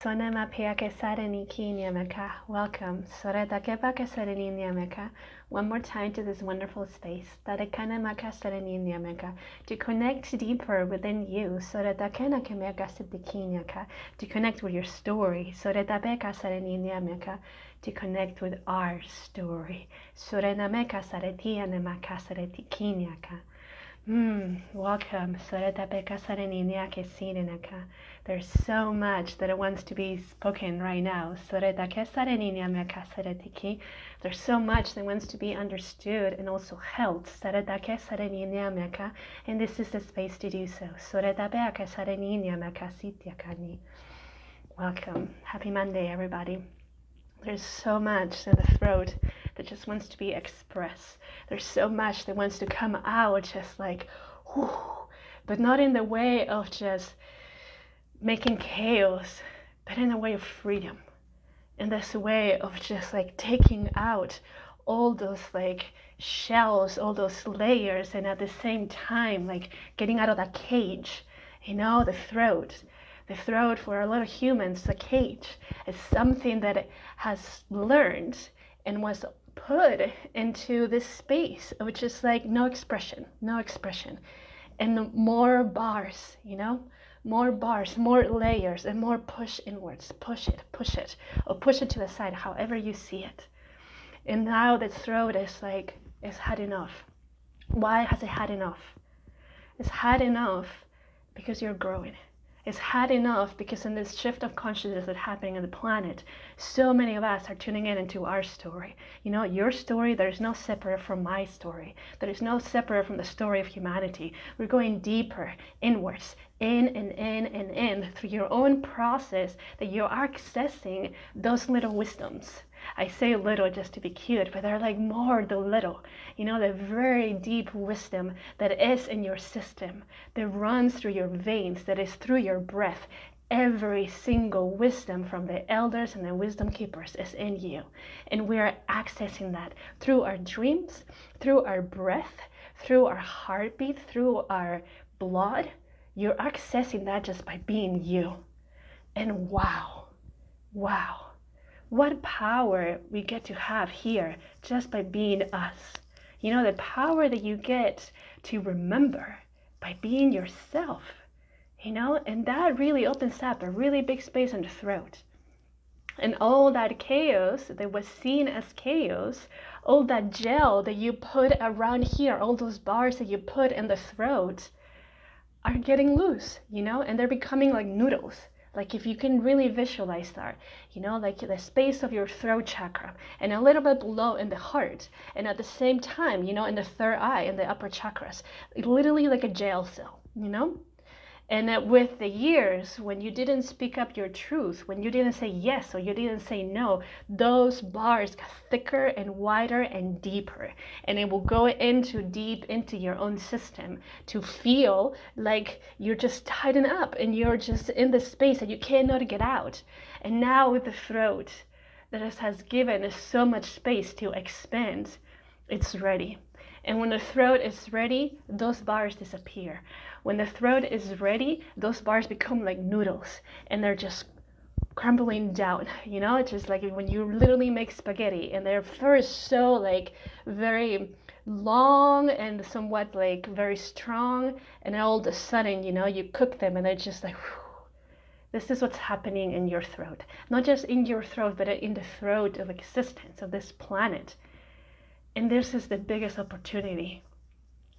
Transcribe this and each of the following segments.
Sonema Piake Sareniki Nyameka. Welcome. Soretakepaka Sereni Nyameka. One more time to this wonderful space. Tarekanamaka Sereni Nyameka. To connect deeper within you. Soretakena Kemeka Sitikinyaka. To connect with your story. Soretapeka Sereni Nyameka. To connect with our story. Sorenameka Saretia Nemaka Seretikinyaka. Welcome. There's so much that wants to be spoken right now. There's so much that wants to be understood and also held. And this is the space to do so. Welcome. Happy Monday, everybody. There's so much in the throat that just wants to be expressed. There's so much that wants to come out just like, whew, but not in the way of just making chaos, but in a way of freedom. In this way of just like taking out all those like shells, all those layers, and at the same time like getting out of that cage, the throat. The throat for a lot of humans, the cage, is something that has learned and was put into this space of just like no expression, and more bars, more bars, more layers, and more push inwards, push it, or push it to the side, however you see it. And now the throat is like, it's had enough. Why has it had enough? It's had enough because you're growing. It's had enough because in this shift of consciousness that's happening on the planet, so many of us are tuning in into our story. Your story, there is no separate from my story. There is no separate from the story of humanity. We're going deeper, inwards, in and in and in through your own process that you're accessing those little wisdoms. I say little just to be cute, but they're like more than little. The very deep wisdom that is in your system, that runs through your veins, that is through your breath. Every single wisdom from the elders and the wisdom keepers is in you. And we are accessing that through our dreams, through our breath, through our heartbeat, through our blood. You're accessing that just by being you. And wow. What power we get to have here just by being us. The power that you get to remember by being yourself, and that really opens up a really big space in the throat. And all that chaos that was seen as chaos, all that gel that you put around here, all those bars that you put in the throat are getting loose, and they're becoming like noodles. Like if you can really visualize that, like the space of your throat chakra and a little bit below in the heart. And at the same time, in the third eye and the upper chakras, literally like a jail cell, And with the years, when you didn't speak up your truth, when you didn't say yes or you didn't say no, those bars got thicker and wider and deeper. And it will go deep into your own system to feel like you're just tightened up and you're just in the space that you cannot get out. And now with the throat that has given us so much space to expand, it's ready. And when the throat is ready, those bars disappear. When the throat is ready, those bars become like noodles and they're just crumbling down, It's just like when you literally make spaghetti and they're first so like very long and somewhat like very strong, and then all of a sudden, you cook them and they're just like, whew. This is what's happening in your throat. Not just in your throat, but in the throat of existence of this planet. And this is the biggest opportunity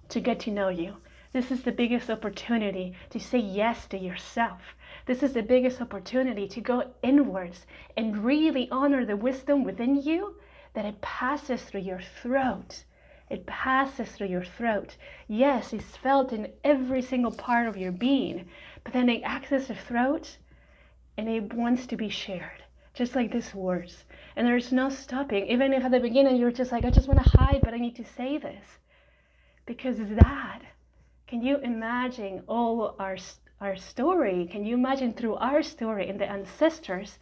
to get to know you. This is the biggest opportunity to say yes to yourself. This is the biggest opportunity to go inwards and really honor the wisdom within you, that it passes through your throat. It passes through your throat. Yes, it's felt in every single part of your being, but then it accesses the throat and it wants to be shared. Just like these words. And there's no stopping. Even if at the beginning you're just like, I just want to hide, but I need to say this. Because that, can you imagine all our story? Can you imagine through our story and the ancestors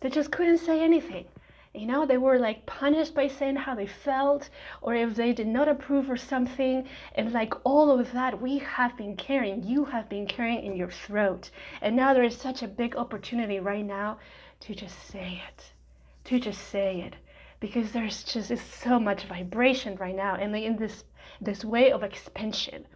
that just couldn't say anything? You know, they were like punished by saying how they felt, or if they did not approve or something. And like all of that we have been carrying, you have been carrying in your throat. And now there is such a big opportunity right now to just say it, to just say it. Because there's just so much vibration right now, and like in this way of expansion.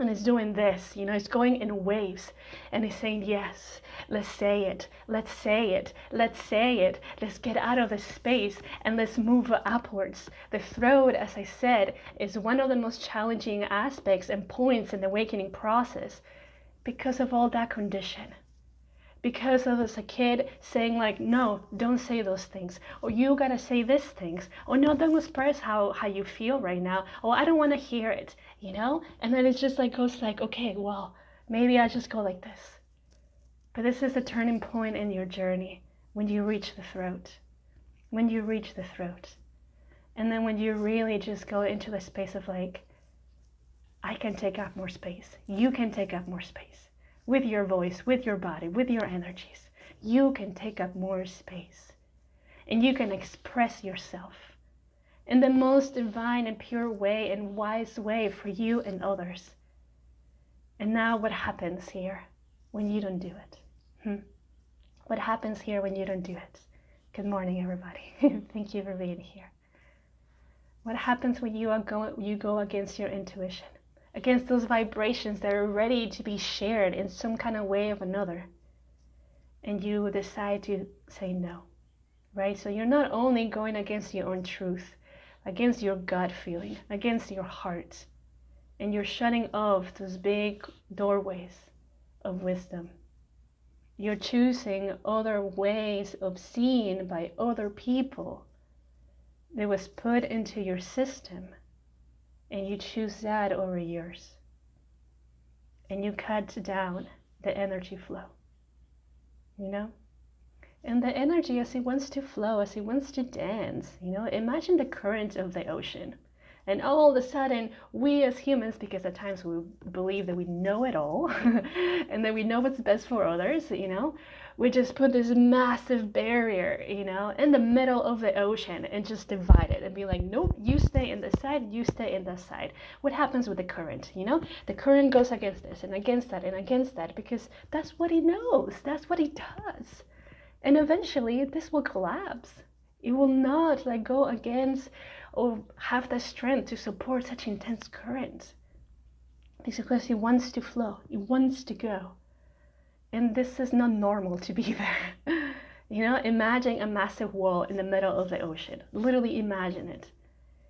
And it's doing this, you know, it's going in waves, and it's saying, yes, let's say it, let's say it, let's say it, let's get out of this space and let's move upwards. The throat, as I said, is one of the most challenging aspects and points in the awakening process because of all that condition. Because of as a kid saying like, no, don't say those things, or you gotta say these things, or no, don't express how you feel right now, or I don't want to hear it, you know. And then it just like goes like, okay, well, maybe I just go like this. But this is the turning point in your journey, when you reach the throat, when you reach the throat. And then when you really just go into the space of like, I can take up more space, you can take up more space. With your voice, with your body, with your energies, you can take up more space. And you can express yourself in the most divine and pure way and wise way for you and others. And now what happens here when you don't do it? What happens here when you don't do it? Good morning, everybody. Thank you for being here. What happens when you go against your intuition? Against those vibrations that are ready to be shared in some kind of way of another, and you decide to say no, right? So you're not only going against your own truth, against your gut feeling, against your heart, and you're shutting off those big doorways of wisdom. You're choosing other ways of seeing by other people that was put into your system, and you choose that over yours. And you cut down the energy flow, you know? And the energy, as it wants to flow, as it wants to dance, you know, imagine the current of the ocean. And all of a sudden, we as humans, because at times we believe that we know it all, and that we know what's best for others, you know, we just put this massive barrier, you know, in the middle of the ocean and just divide it and be like, nope, you stay in this side, you stay in this side. What happens with the current, you know? The current goes against this and against that and against that, because that's what it knows, that's what it does. And eventually, this will collapse. It will not like go against or have the strength to support such intense current. It's because it wants to flow, it wants to go. And this is not normal to be there. You know, imagine a massive wall in the middle of the ocean. Literally imagine it.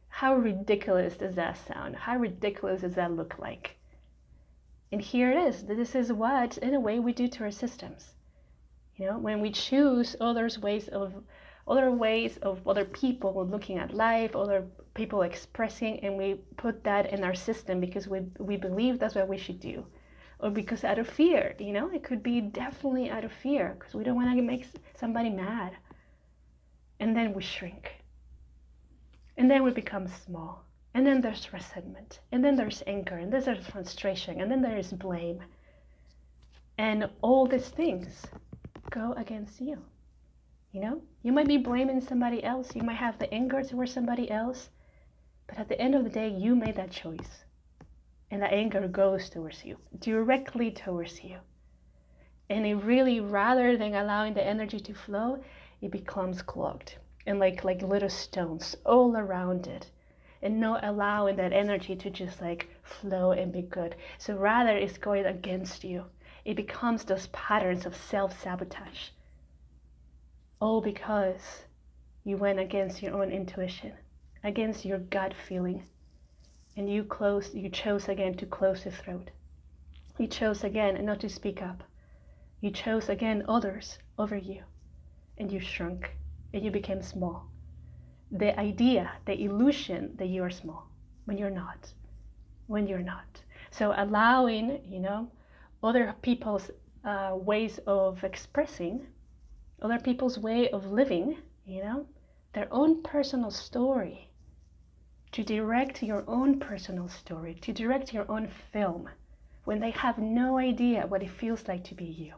How ridiculous does that sound? How ridiculous does that look like? And here it is. This is what, in a way, we do to our systems. You know, when we choose other ways of other people looking at life, other people expressing, and we put that in our system because we believe that's what we should do. Or because out of fear, you know, it could be definitely out of fear because we don't want to make somebody mad. And then we shrink. And then we become small. And then there's resentment. And then there's anger. And then there's frustration. And then there's blame. And all these things go against you. You know, you might be blaming somebody else. You might have the anger towards somebody else. But at the end of the day, you made that choice. And the anger goes towards you, directly towards you. And it really, rather than allowing the energy to flow, it becomes clogged. And like little stones all around it. And not allowing that energy to just like flow and be good. So rather it's going against you. It becomes those patterns of self-sabotage. All because you went against your own intuition, against your gut feeling. And you chose again to close the throat. You chose again not to speak up. You chose again others over you. And you shrunk. And you became small. The idea, the illusion that you are small when you're not. When you're not. So allowing, you know, other people's ways of expressing, other people's way of living, you know, their own personal story, to direct your own personal story, to direct your own film, when they have no idea what it feels like to be you,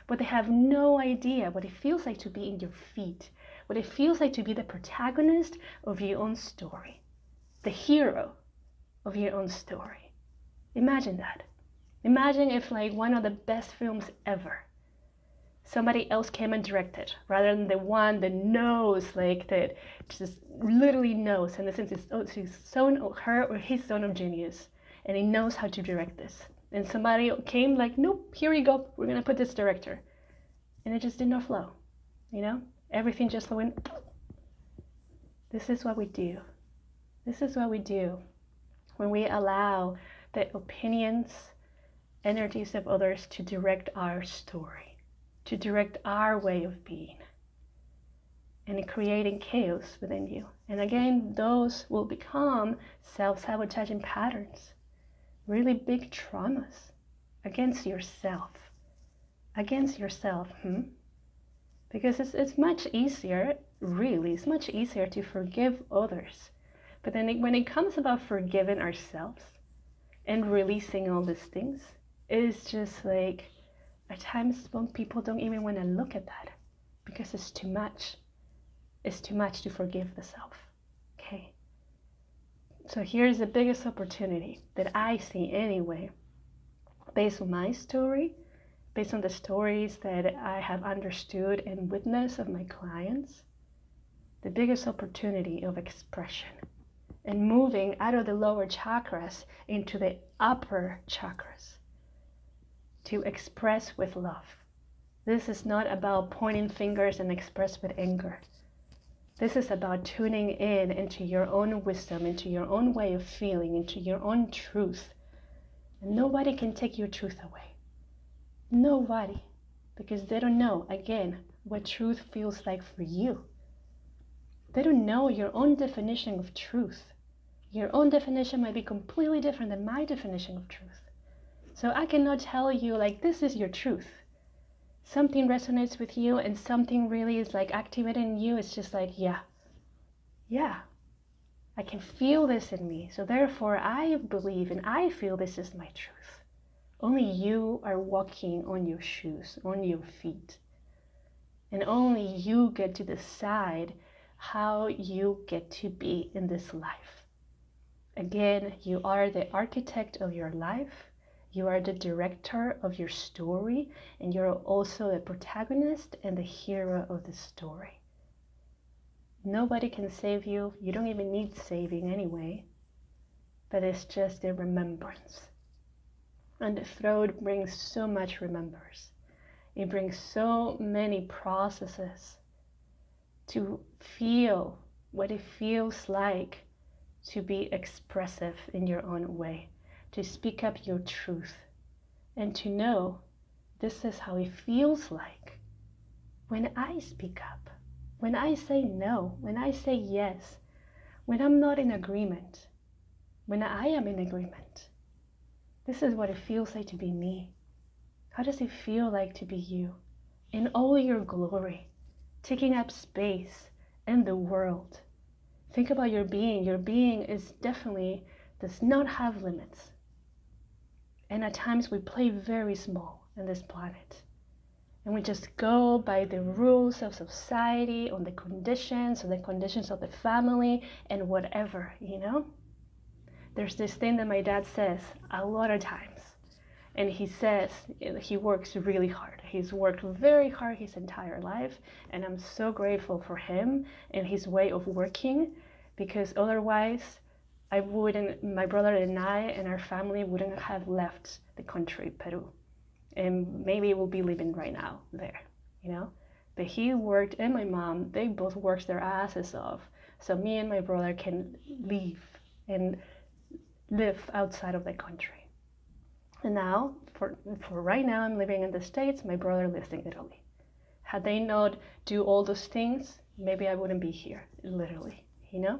but they have no idea what it feels like to be in your feet, what it feels like to be the protagonist of your own story, the hero of your own story. Imagine that. Imagine if like one of the best films ever, somebody else came and directed, rather than the one that knows, like that just literally knows, and the sense is, oh, she's her or his zone of genius, and he knows how to direct this. And somebody came like, nope, here you go, we're gonna put this director. And it just did not flow, you know? Everything just went. This is what we do. This is what we do when we allow the opinions, energies of others to direct our story, to direct our way of being, and creating chaos within you. And again, those will become self-sabotaging patterns, really big traumas against yourself. Because it's much easier, really, it's much easier to forgive others. But then when it comes about forgiving ourselves and releasing all these things, it is just like, at times when people don't even want to look at that because it's too much. It's too much to forgive the self, okay? So here's the biggest opportunity that I see anyway, based on my story, based on the stories that I have understood and witnessed of my clients, the biggest opportunity of expression and moving out of the lower chakras into the upper chakras to express with love. This is not about pointing fingers and express with anger. This is about tuning in into your own wisdom, into your own way of feeling, into your own truth. And nobody can take your truth away. Nobody. Because they don't know, again, what truth feels like for you. They don't know your own definition of truth. Your own definition might be completely different than my definition of truth. So I cannot tell you, like, this is your truth. Something resonates with you and something really is like activated in you. It's just like, yeah, I can feel this in me. So therefore I believe and I feel this is my truth. Only you are walking on your shoes, on your feet. And only you get to decide how you get to be in this life. Again, you are the architect of your life. You are the director of your story, and you're also the protagonist and the hero of the story. Nobody can save you. You don't even need saving anyway, but it's just a remembrance. And the throat brings so much remembrance. It brings so many processes to feel what it feels like to be expressive in your own way, to speak up your truth, and to know this is how it feels like when I speak up, when I say no, when I say yes, when I'm not in agreement, when I am in agreement. This is what it feels like to be me. How does it feel like to be you in all your glory, taking up space in the world? Think about your being. Your being is definitely does not have limits. And at times we play very small in this planet. And we just go by the rules of society, on the conditions of the family, and whatever, you know? There's this thing that my dad says a lot of times. And he says he works really hard. He's worked very hard his entire life. And I'm so grateful for him and his way of working, because otherwise my brother and I and our family wouldn't have left the country, Peru. And maybe we'll be living right now there, you know? But he worked, and my mom, they both worked their asses off. So me and my brother can leave and live outside of the country. And now, for right now, I'm living in the States. My brother lives in Italy. Had they not do all those things, maybe I wouldn't be here, literally, you know?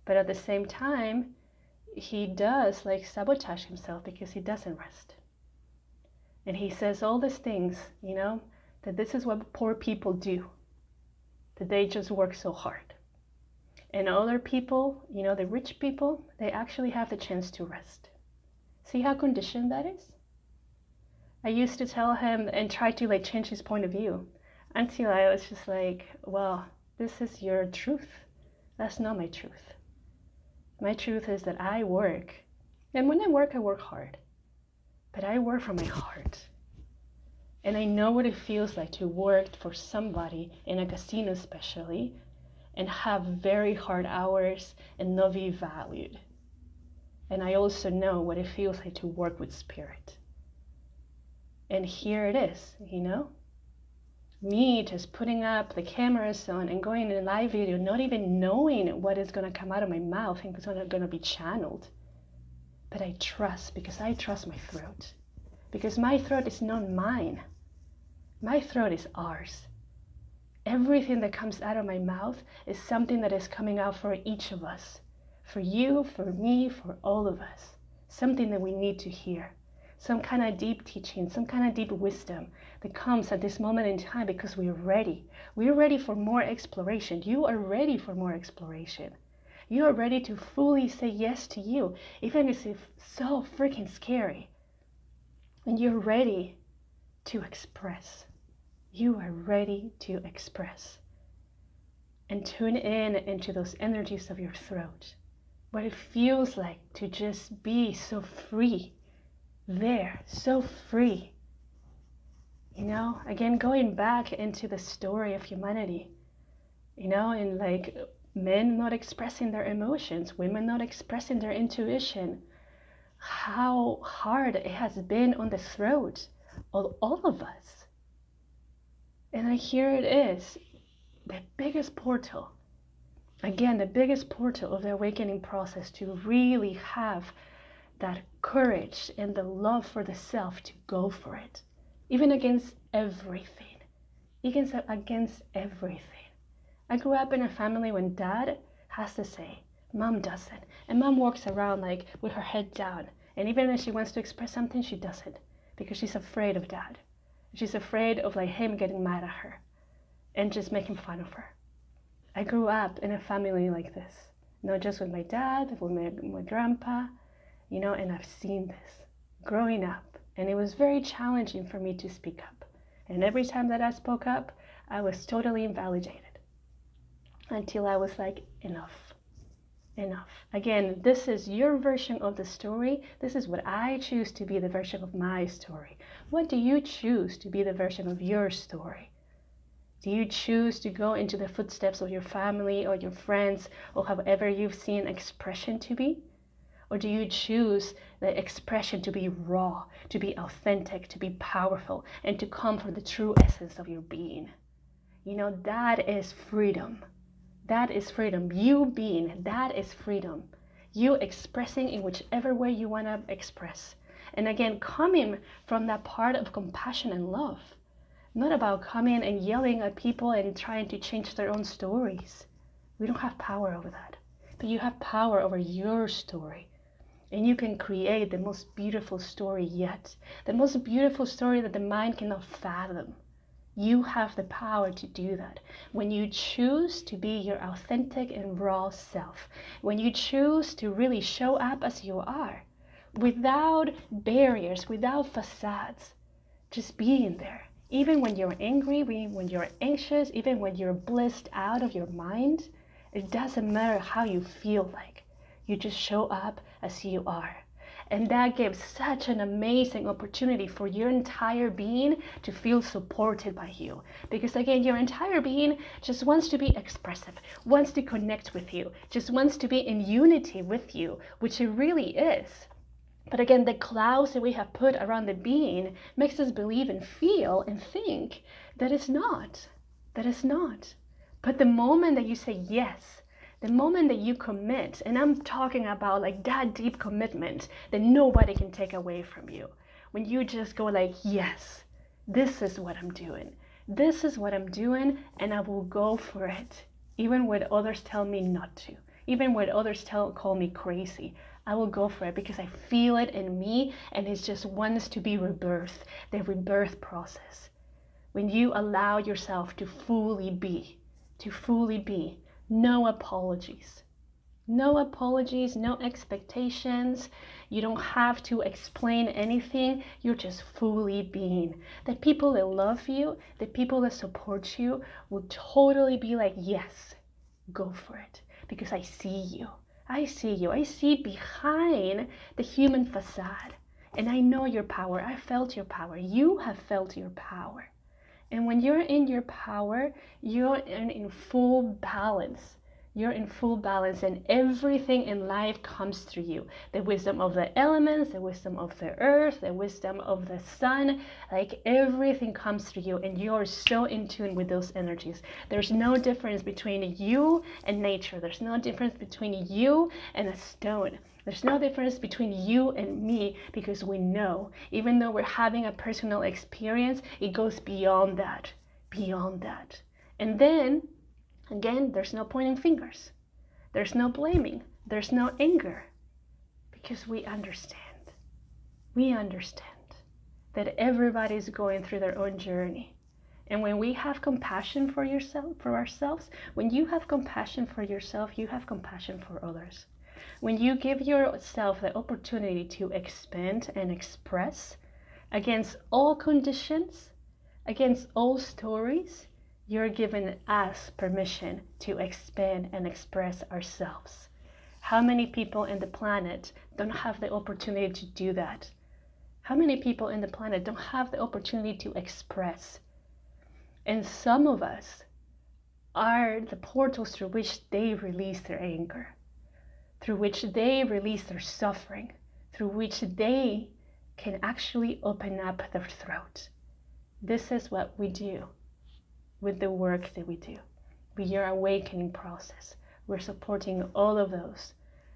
But at the same time, he does like sabotage himself because he doesn't rest. And he says all these things, you know, that this is what poor people do, that they just work so hard. And other people, you know, the rich people, they actually have the chance to rest. See how conditioned that is? I used to tell him and try to like change his point of view until I was just like, well, this is your truth. That's not my truth. My truth is that I work. And when I work hard. But I work from my heart. And I know what it feels like to work for somebody in a casino especially and have very hard hours and not be valued. And I also know what it feels like to work with spirit. And here it is, you know? Me just putting up the cameras on and going in a live video, not even knowing what is going to come out of my mouth and it's going to be channeled. But I trust, because I trust my throat. Because my throat is not mine. My throat is ours. Everything that comes out of my mouth is something that is coming out for each of us. For you, for me, for all of us. Something that we need to hear. Some kind of deep teaching, some kind of deep wisdom that comes at this moment in time because we're ready. We're ready for more exploration. You are ready for more exploration. You are ready to fully say yes to you, even if it's so freaking scary. And you're ready to express. You are ready to express. And tune in into those energies of your throat. What it feels like to just be so free. There, so free. You know, again, going back into the story of humanity. You know, and like men not expressing their emotions, women not expressing their intuition. How hard it has been on the throat of all of us. And here it is, the biggest portal. Again, the biggest portal of the awakening process to really have that courage and the love for the self to go for it. Even against everything. Against everything. I grew up in a family when dad has to say, mom doesn't. And mom walks around like with her head down. And even when she wants to express something, she doesn't. Because she's afraid of dad. She's afraid of like him getting mad at her. And just making fun of her. I grew up in a family like this. Not just with my dad, with my grandpa. You know, and I've seen this growing up. And it was very challenging for me to speak up. And every time that I spoke up, I was totally invalidated. Until I was like, enough. Enough. Again, this is your version of the story. This is what I choose to be the version of my story. What do you choose to be the version of your story? Do you choose to go into the footsteps of your family or your friends or however you've seen expression to be? Or do you choose the expression to be raw, to be authentic, to be powerful, and to come from the true essence of your being? You know, that is freedom. That is freedom. You being, that is freedom. You expressing in whichever way you want to express. And again, coming from that part of compassion and love. Not about coming and yelling at people and trying to change their own stories. We don't have power over that. But you have power over your story. And you can create the most beautiful story yet. The most beautiful story that the mind cannot fathom. You have the power to do that. When you choose to be your authentic and raw self. When you choose to really show up as you are. Without barriers, without facades. Just being there. Even when you're angry, when you're anxious, even when you're blissed out of your mind. It doesn't matter how you feel like. You just show up as you are. And that gives such an amazing opportunity for your entire being to feel supported by you. Because again, your entire being just wants to be expressive, wants to connect with you, just wants to be in unity with you, which it really is. But again, the clouds that we have put around the being makes us believe and feel and think that it's not. That it's not. But the moment that you say yes, the moment that you commit, and I'm talking about like that deep commitment that nobody can take away from you. When you just go like, yes, this is what I'm doing. This is what I'm doing, and I will go for it. Even when others tell me not to. Even when others call me crazy. I will go for it because I feel it in me, and it just wants to be rebirthed. The rebirth process. When you allow yourself to fully be. No apologies. No apologies, no expectations. You don't have to explain anything. You're just fully being. The people that love you, the people that support you will totally be like, yes, go for it. Because I see you. I see you. I see behind the human facade. And I know your power. I felt your power. You have felt your power. And when you're in your power, you're in full balance. You're in full balance, and everything in life comes through you. The wisdom of the elements, the wisdom of the earth, the wisdom of the sun, like everything comes through you, and you're so in tune with those energies. There's no difference between you and nature. There's no difference between you and a stone. There's no difference between you and me, because we know, even though we're having a personal experience, it goes beyond that, beyond that. And then, again, there's no pointing fingers. There's no blaming. There's no anger, because we understand. We understand that everybody's going through their own journey. And when we have compassion for ourselves, when you have compassion for yourself, you have compassion for others. When you give yourself the opportunity to expand and express against all conditions, against all stories, you're giving us permission to expand and express ourselves. How many people in the planet don't have the opportunity to do that? How many people in the planet don't have the opportunity to express? And some of us are the portals through which they release their anger, through which they release their suffering, through which they can actually open up their throat. This is what we do with the work that we do, with your awakening process. We're supporting all of those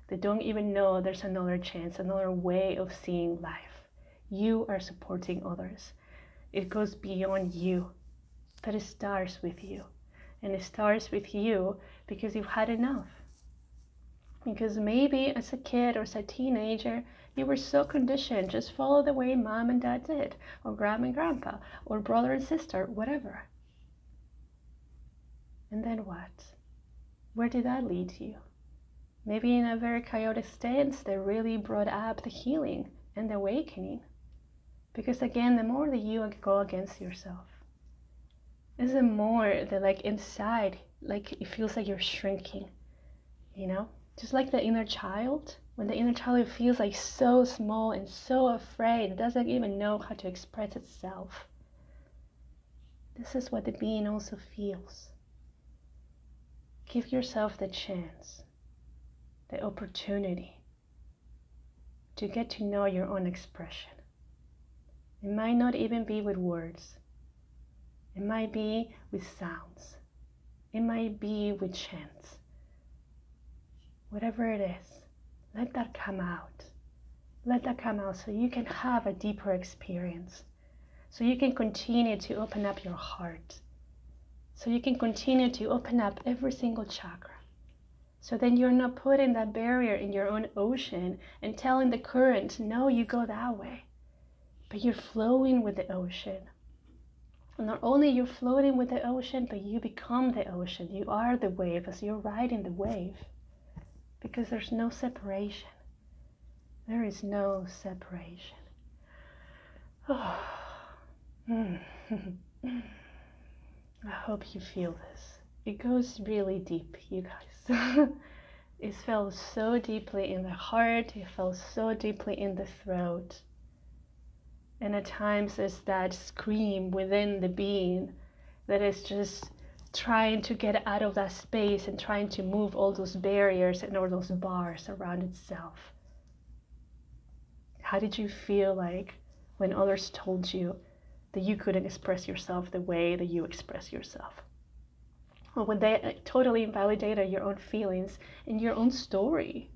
that don't even know there's another chance, another way of seeing life. You are supporting others. It goes beyond you, but it starts with you. And it starts with you because you've had enough. Because maybe as a kid or as a teenager, you were so conditioned, just follow the way mom and dad did, or grandma and grandpa, or brother and sister, whatever. And then what? Where did that lead you? Maybe in a very chaotic stance that really brought up the healing and the awakening. Because again, the more that you go against yourself, is the more that like inside, like it feels like you're shrinking, you know? Just like the inner child, when the inner child feels like so small and so afraid, it doesn't even know how to express itself. This is what the being also feels. Give yourself the chance, the opportunity to get to know your own expression. It might not even be with words. It might be with sounds. It might be with chants. Whatever it is, let that come out. Let that come out so you can have a deeper experience. So you can continue to open up your heart. So you can continue to open up every single chakra. So then you're not putting that barrier in your own ocean and telling the current, no, you go that way. But you're flowing with the ocean. And not only you're floating with the ocean, but you become the ocean. You are the wave as you're riding the wave. Because there's no separation. There is no separation. Oh. I hope you feel this. It goes really deep, you guys. It felt so deeply in the heart. It felt so deeply in the throat. And at times there's that scream within the being that is just trying to get out of that space and trying to move all those barriers and all those bars around itself. How did you feel like when others told you that you couldn't express yourself the way that you express yourself? Or when they totally invalidated your own feelings and your own story?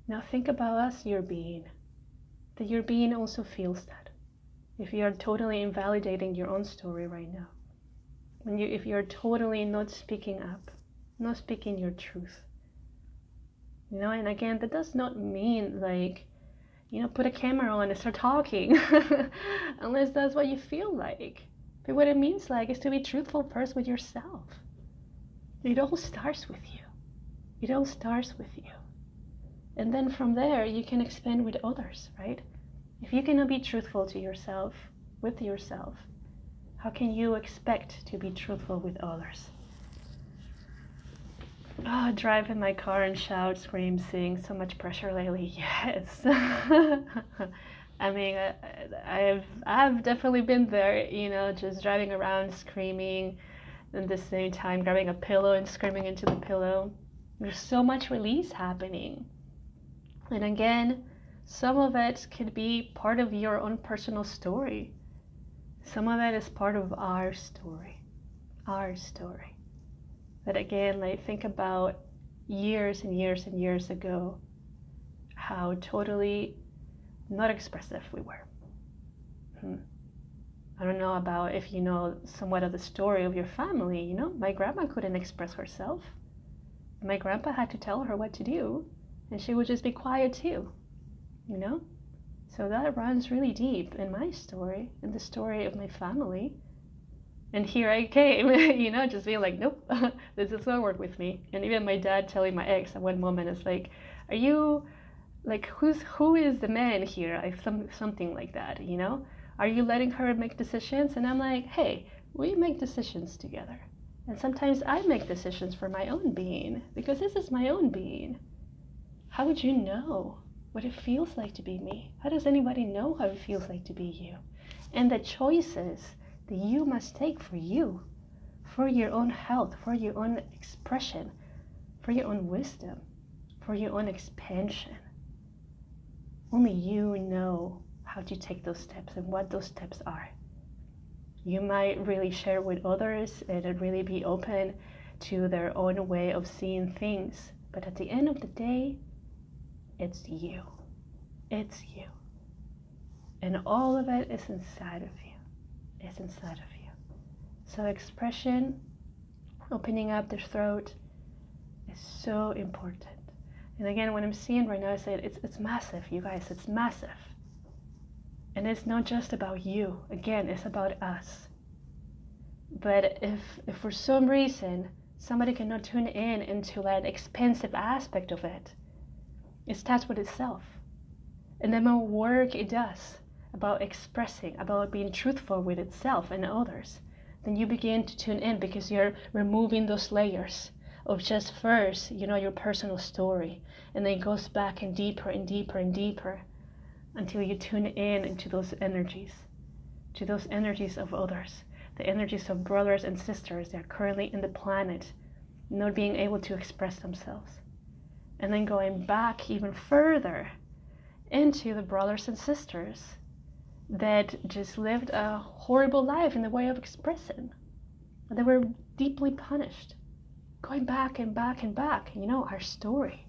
Now think about us, your being. That your being also feels that. If you are totally invalidating your own story right now. If you're totally not speaking up, not speaking your truth. You know, and again, that does not mean like, you know, put a camera on and start talking. Unless that's what you feel like. But what it means like is to be truthful first with yourself. It all starts with you. It all starts with you. And then from there, you can expand with others, right? If you cannot be truthful to yourself, with yourself, how can you expect to be truthful with others? Oh, drive in my car and shout, scream, sing, so much pressure lately. Yes. I mean, I've definitely been there, just driving around screaming, and at the same time grabbing a pillow and screaming into the pillow. There's so much release happening. And again, some of it could be part of your own personal story. Some of it is part of our story. Our story. But again, think about years and years and years ago, how totally not expressive we were. I don't know about if you know somewhat of the story of your family. My grandma couldn't express herself. My grandpa had to tell her what to do, and she would just be quiet too, So that runs really deep in my story, in the story of my family. And here I came, just being like, nope, this does not work with me. And even my dad telling my ex at one moment, is like, are you, who is the man here? Something like that, Are you letting her make decisions? And I'm like, hey, we make decisions together. And sometimes I make decisions for my own being, because this is my own being. How would you know what it feels like to be me? How does anybody know how it feels like to be you? And the choices that you must take for you, for your own health, for your own expression, for your own wisdom, for your own expansion. Only you know how to take those steps and what those steps are. You might really share with others and really be open to their own way of seeing things. But at the end of the day, it's you. It's you. And all of it is inside of you. It's inside of you. So expression, opening up the throat, is so important. And again, what I'm seeing right now, I say it's massive, you guys. It's massive. And it's not just about you. Again, it's about us. But if for some reason somebody cannot tune in into that expansive aspect of it, it starts with itself. And the more work it does about expressing, about being truthful with itself and others, then you begin to tune in, because you're removing those layers of just first, your personal story. And then it goes back and deeper and deeper and deeper until you tune in into those energies, to those energies of others, the energies of brothers and sisters that are currently in the planet, not being able to express themselves. And then going back even further into the brothers and sisters that just lived a horrible life in the way of expressing. They were deeply punished. Going back and back and back, our story,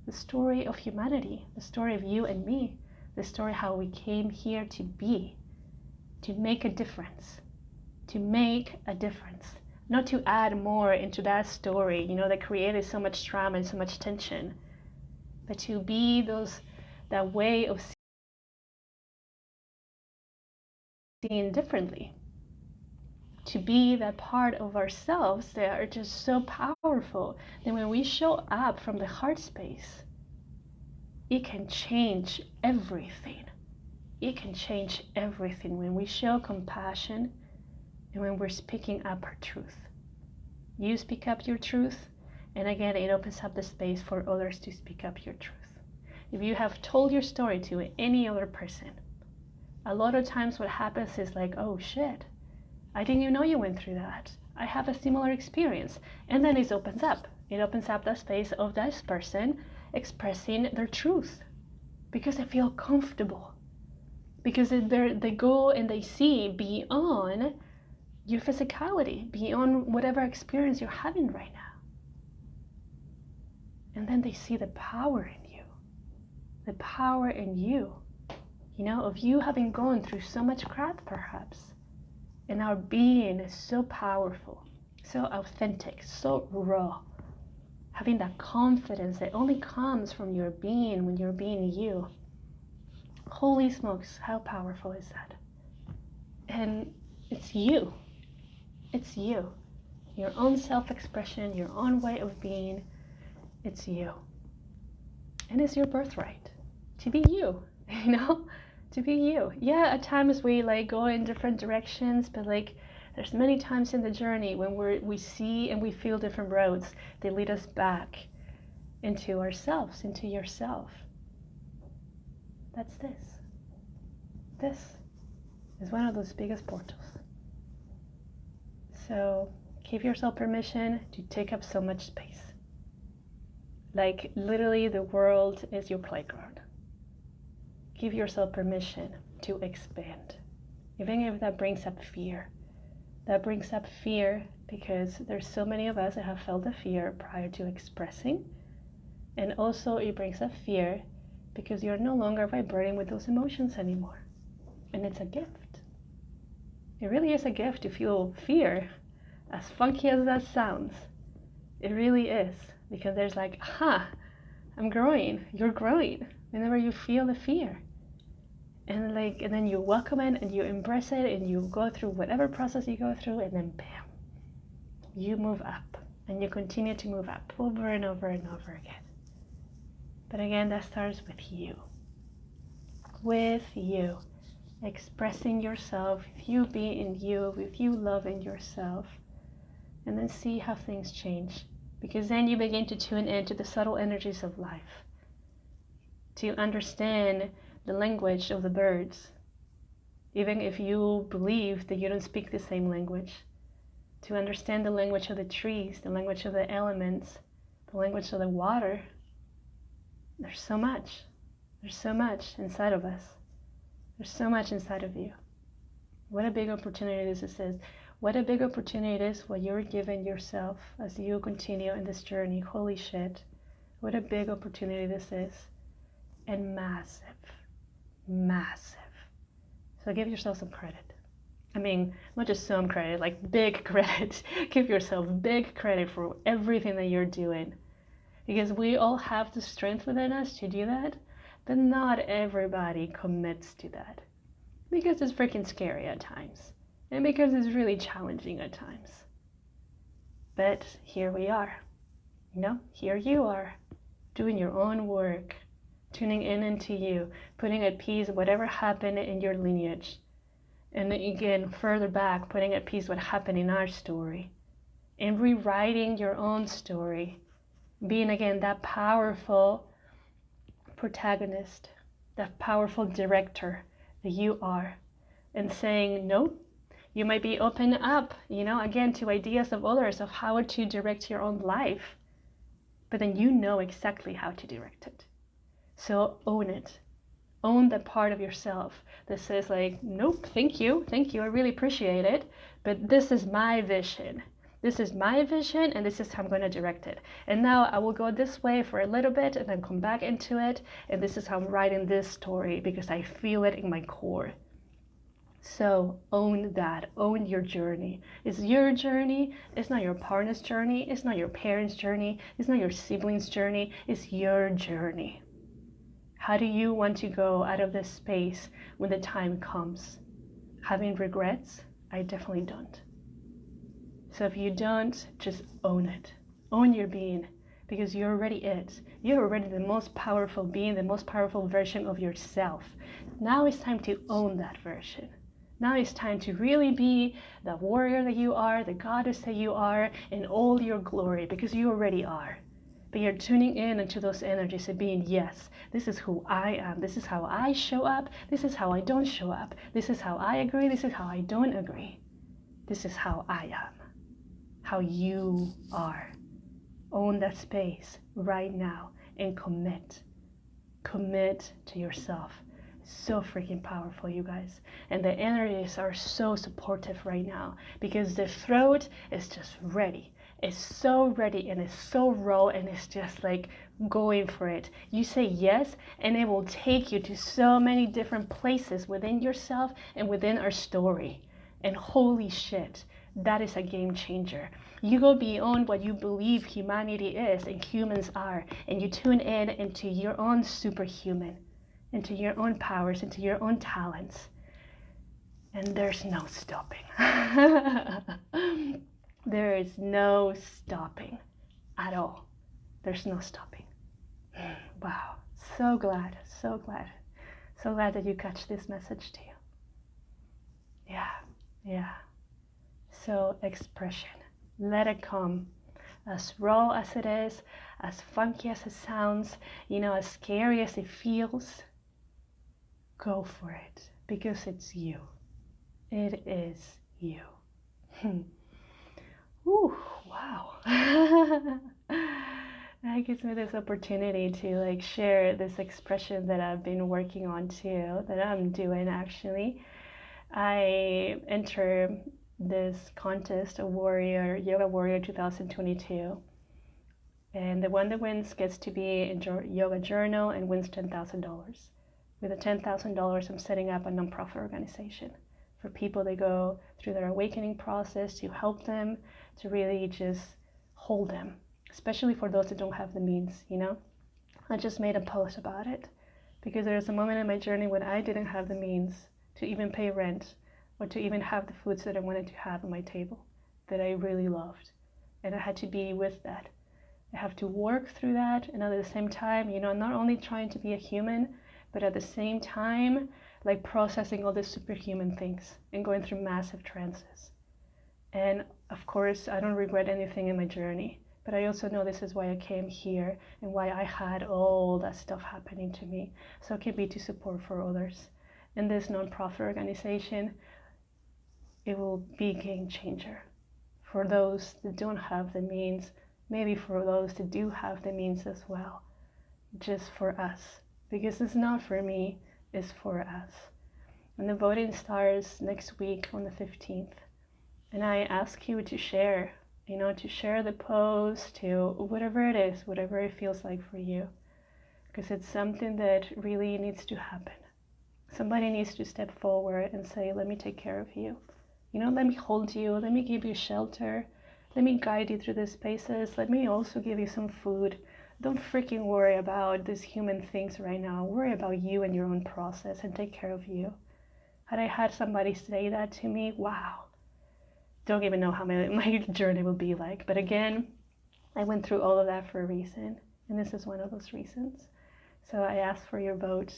the story of humanity, the story of you and me, the story how we came here to be, to make a difference, not to add more into that story, that created so much drama and so much tension, but to be that way of seeing differently, to be that part of ourselves that are just so powerful that when we show up from the heart space, it can change everything. It can change everything when we show compassion and when we're speaking up our truth. You speak up your truth, and again, it opens up the space for others to speak up your truth. If you have told your story to any other person, a lot of times what happens is like, oh shit, I didn't even know you went through that. I have a similar experience. And then it opens up. It opens up the space of this person expressing their truth, because they feel comfortable, because they go and they see beyond your physicality, beyond whatever experience you're having right now. And then they see the power in you, of you having gone through so much crap perhaps. And our being is so powerful, so authentic, so raw. Having that confidence that only comes from your being when you're being you. Holy smokes, how powerful is that? And it's you. It's you. Your own self-expression, your own way of being. It's you. And it's your birthright to be you, to be you. Yeah, at times we like go in different directions, but like there's many times in the journey when we see and we feel different roads. They lead us back into ourselves, into yourself. That's this. This is one of those biggest portals. So give yourself permission to take up so much space. Like literally the world is your playground. Give yourself permission to expand. Even if that brings up fear. That brings up fear because there's so many of us that have felt the fear prior to expressing. And also it brings up fear because you're no longer vibrating with those emotions anymore. And it's a gift. It really is a gift to feel fear, as funky as that sounds. It really is. Because there's like, I'm growing, you're growing whenever you feel the fear. And then you welcome it and you embrace it and you go through whatever process you go through, and then bam, you move up and you continue to move up over and over and over again. But again, that starts with you. With you. Expressing yourself, with you being you, with you loving yourself. And then see how things change. Because then you begin to tune into the subtle energies of life. To understand the language of the birds. Even if you believe that you don't speak the same language. To understand the language of the trees, the language of the elements, the language of the water. There's so much. There's so much inside of us. There's so much inside of you. What a big opportunity this is. What a big opportunity it is what you're giving yourself as you continue in this journey. Holy shit. What a big opportunity this is. And massive. Massive. So give yourself some credit. I mean, not just some credit, like big credit. Give yourself big credit for everything that you're doing. Because we all have the strength within us to do that, but not everybody commits to that. Because it's freaking scary at times. And because it's really challenging at times. But here we are. Here you are. Doing your own work. Tuning in into you. Putting at peace whatever happened in your lineage. And again, further back, putting at peace what happened in our story. And rewriting your own story. Being again that powerful protagonist. That powerful director that you are. And saying, no. You might be open up, again, to ideas of others of how to direct your own life. But then you know exactly how to direct it. So own it. Own that part of yourself that says like, nope, thank you, I really appreciate it. But this is my vision. This is my vision and this is how I'm going to direct it. And now I will go this way for a little bit and then come back into it. And this is how I'm writing this story because I feel it in my core. So own that, own your journey. It's your journey, it's not your partner's journey, it's not your parents' journey, it's not your siblings' journey, it's your journey. How do you want to go out of this space when the time comes? Having regrets? I definitely don't. So if you don't, just own it. Own your being, because you're already it. You're already the most powerful being, the most powerful version of yourself. Now it's time to own that version. Now it's time to really be the warrior that you are, the goddess that you are, in all your glory, because you already are. But you're tuning in into those energies and being, yes, this is who I am. This is how I show up. This is how I don't show up. This is how I agree. This is how I don't agree. This is how I am. How you are. Own that space right now and commit. Commit to yourself. So freaking powerful, you guys. And the energies are so supportive right now because the throat is just ready. It's so ready and it's so raw and it's just like going for it. You say yes and it will take you to so many different places within yourself and within our story. And holy shit, that is a game changer. You go beyond what you believe humanity is and humans are, and you tune in into your own superhuman, into your own powers, into your own talents. And there's no stopping. There is no stopping at all. there's no stopping. Wow. So glad, so glad. So glad that you catch this message too. Yeah. So expression. Let it come. As raw as it is, as funky as it sounds, as scary as it feels. Go for it. Because it's you. It is you. Ooh, wow. That gives me this opportunity to share this expression that I've been working on too, that I'm doing actually. I enter this contest, Yoga Warrior 2022. And the one that wins gets to be in Yoga Journal and wins $10,000. With the $10,000, I'm setting up a nonprofit organization for people that go through their awakening process, to help them, to really just hold them, especially for those that don't have the means, I just made a post about it because there was a moment in my journey when I didn't have the means to even pay rent or to even have the foods that I wanted to have on my table that I really loved. And I had to be with that. I have to work through that, and at the same time, not only trying to be a human, but at the same time, processing all these superhuman things and going through massive trances. And of course, I don't regret anything in my journey, but I also know this is why I came here and why I had all that stuff happening to me, so it can be to support for others. In this nonprofit organization, it will be a game changer for those that don't have the means, maybe for those that do have the means as well, just for us, because it's not for me, it's for us. And the voting starts next week on the 15th. And I ask you to share, to share the post, to whatever it is, whatever it feels like for you, because it's something that really needs to happen. Somebody needs to step forward and say, let me take care of you. Let me hold you, let me give you shelter, let me guide you through these spaces, let me also give you some food. Don't freaking worry about these human things right now. Worry about you and your own process and take care of you. Had I had somebody say that to me, wow. Don't even know how my journey will be like. But again, I went through all of that for a reason. And this is one of those reasons. So I asked for your vote.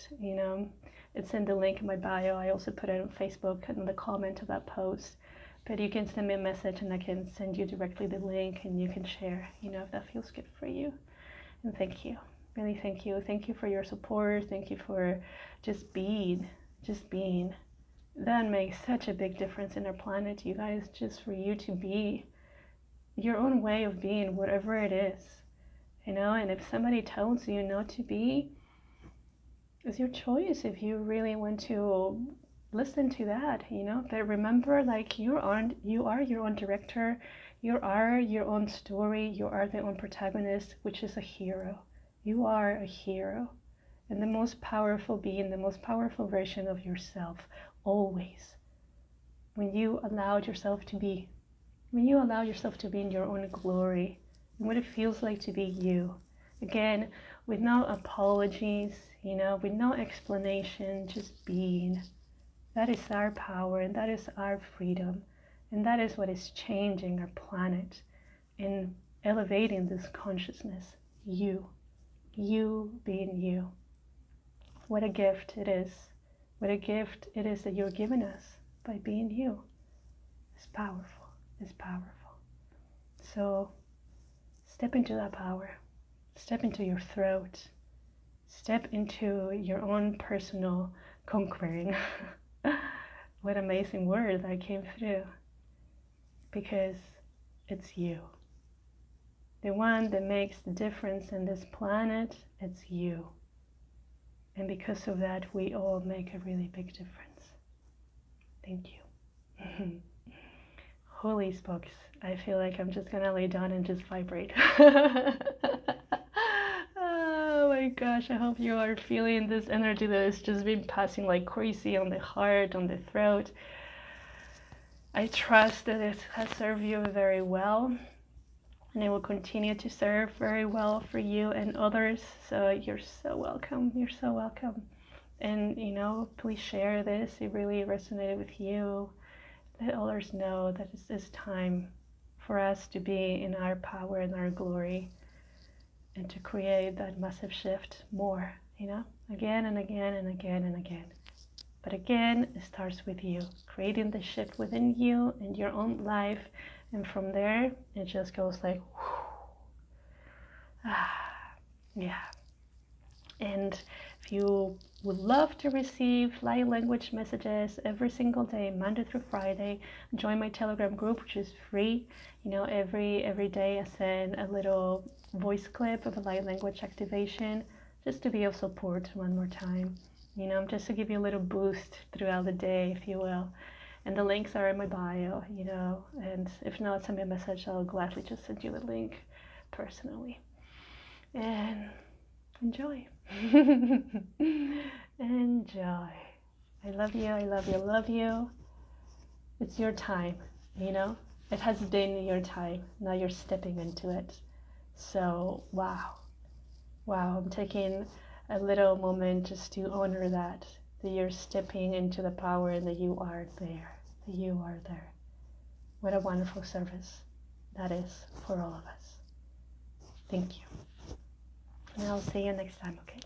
It's in the link in my bio. I also put it on Facebook and in the comment of that post. But you can send me a message and I can send you directly the link and you can share, if that feels good for you. And thank you. Really thank you. Thank you for your support. Thank you for just being. That makes such a big difference in our planet, you guys, just for you to be your own way of being, whatever it is, and if somebody tells you not to be, it's your choice if you really want to listen to that, but remember, you are your own director, you are your own story, you are the own protagonist, which is a hero. You are a hero and the most powerful being, the most powerful version of yourself, always. When you allow yourself to be in your own glory, and what it feels like to be you. Again, with no apologies, with no explanation, just being. That is our power, and that is our freedom, and that is what is changing our planet and elevating this consciousness. You being you. What a gift it is. What a gift it is that you're giving us by being you. It's powerful. It's powerful. So step into that power. Step into your throat. Step into your own personal conquering. What amazing word that came through. Because it's you. The one that makes the difference in this planet, it's you. And because of that, we all make a really big difference. Thank you. Holy smokes. I feel like I'm just gonna lay down and just vibrate. Oh my gosh, I hope you are feeling this energy that has just been passing like crazy on the heart, on the throat. I trust that it has served you very well. And it will continue to serve very well for you and others. So you're so welcome. You're so welcome. And, please share this. It really resonated with you. Let others know that it's time for us to be in our power and our glory. and to create that massive shift more, again and again and again and again. But again, it starts with you, creating the shift within you and your own life. And from there, it just goes like, yeah. And if you would love to receive light language messages every single day, Monday through Friday, join my Telegram group, which is free. Every day I send a little voice clip of a light language activation, just to be of support one more time. Just to give you a little boost throughout the day, if you will. And the links are in my bio, and if not, send me a message. I'll gladly just send you the link personally. And enjoy. Enjoy. I love you, I love you, I love you. It's your time, It has been your time. Now you're stepping into it. So, wow, I'm taking a little moment just to honor that you're stepping into the power and that you are there. What a wonderful service that is for all of us. Thank you. And I'll see you next time, okay?